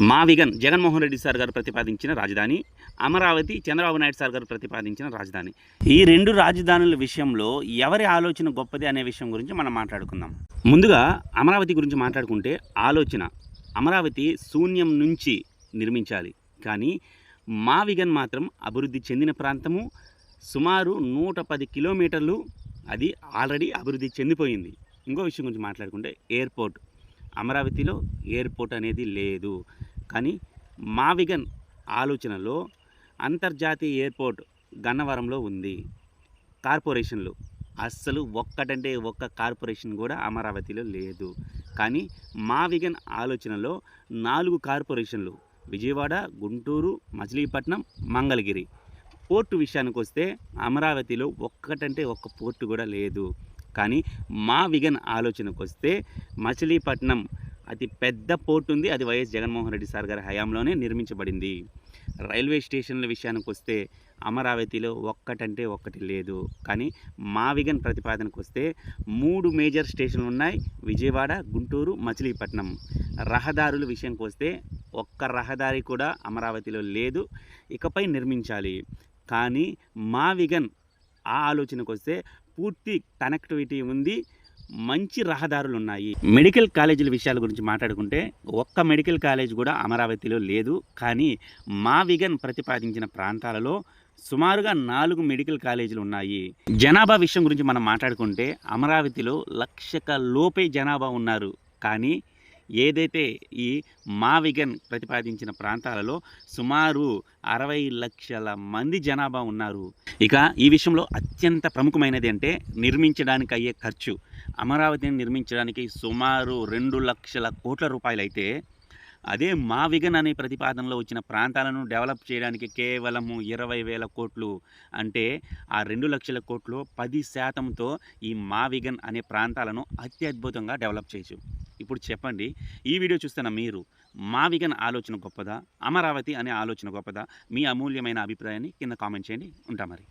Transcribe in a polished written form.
మా vegan Jaganmohan Reddy sir గారు ప్రతిపాదించిన రాజధాని, అమరావతి చంద్రబాబు నాయుడు సార్ గారు ప్రతిపాదించిన రాజధాని. ఈ రెండు రాజధానుల విషయంలో ఎవరి ఆలోచన గొప్పది అనే విషయం గురించి మనం మాట్లాడుకుందాం. ముందుగా అమరావతి గురించి మాట్లాడుకుంటే ఆలోచన అమరావతి శూన్యం నుంచి నిర్మించాలి. కానీ మా విగన్ మాత్రం అభివృద్ధి చెందిన ప్రాంతము, సుమారు 110 కిలోమీటర్లు అది ఆల్రెడీ అభివృద్ధి చెందిపోయింది. ఇంకో విషయం గురించి మాట్లాడుకుంటే ఎయిర్పోర్ట్, అమరావతిలో ఎయిర్పోర్ట్ అనేది లేదు. కానీ మా విగన్ ఆలోచనలో అంతర్జాతీయ ఎయిర్పోర్ట్ గన్నవరంలో ఉంది. కార్పొరేషన్లు అస్సలు ఒక్కటంటే ఒక్క కార్పొరేషన్ కూడా అమరావతిలో లేదు. కానీ మా విగన్ ఆలోచనలో 4 కార్పొరేషన్లు విజయవాడ, గుంటూరు, మచిలీపట్నం, మంగళగిరి. పోర్టు విషయానికి వస్తే అమరావతిలో ఒక్కటంటే ఒక్క పోర్టు కూడా లేదు. కానీ మా విగన్ ఆలోచనకు వస్తే మచిలీపట్నం అతి పెద్ద పోర్టు ఉంది. అది వైఎస్ జగన్మోహన్ రెడ్డి సార్ గారి హయాంలోనే నిర్మించబడింది. రైల్వే స్టేషన్ల విషయానికి వస్తే అమరావతిలో ఒక్కటంటే ఒక్కటి లేదు. కానీ మా విగన్ ప్రతిపాదనకు వస్తే 3 మేజర్ స్టేషన్లు ఉన్నాయి: విజయవాడ, గుంటూరు, మచిలీపట్నం. రహదారుల విషయానికి వస్తే ఒక్క రహదారి కూడా అమరావతిలో లేదు, ఇకపై నిర్మించాలి. కానీ మా విగన్ ఆ ఆలోచనకు వస్తే పూర్తి కనెక్టివిటీ ఉంది, మంచి రహదారులు ఉన్నాయి. మెడికల్ కాలేజీల విషయాల గురించి మాట్లాడుకుంటే ఒక్క మెడికల్ కాలేజ్ కూడా అమరావతిలో లేదు. కానీ మా విగన్ ప్రతిపాదించిన ప్రాంతాలలో సుమారుగా 4 మెడికల్ కాలేజీలు ఉన్నాయి. జనాభా విషయం గురించి మనం మాట్లాడుకుంటే అమరావతిలో 1,00,000 లోపే జనాభా ఉన్నారు. కానీ ఏదైతే ఈ మా విగన్ ప్రతిపాదించిన ప్రాంతాలలో సుమారు 60 లక్షల మంది జనాభా ఉన్నారు. ఇక ఈ విషయంలో అత్యంత ప్రముఖమైనది అంటే నిర్మించడానికి అయ్యే ఖర్చు. అమరావతిని నిర్మించడానికి సుమారు 2 లక్షల కోట్ల రూపాయలు అయితే, అదే మా విగన్ అనే ప్రతిపాదనలో వచ్చిన ప్రాంతాలను డెవలప్ చేయడానికి కేవలము 20,000 కోట్లు. అంటే ఆ 2 లక్షల కోట్లు 10%తో ఈ మా విగన్ అనే ప్రాంతాలను అత్యద్భుతంగా డెవలప్ చేయొచ్చు. ఇప్పుడు చెప్పండి, ఈ వీడియో చూస్తున్న మీరు మా విగన్ ఆలోచన గొప్పదా, అమరావతి అనే ఆలోచన గొప్పదా? మీ అమూల్యమైన అభిప్రాయాన్ని కింద కామెంట్ చేయండి. ఉంటా మరి.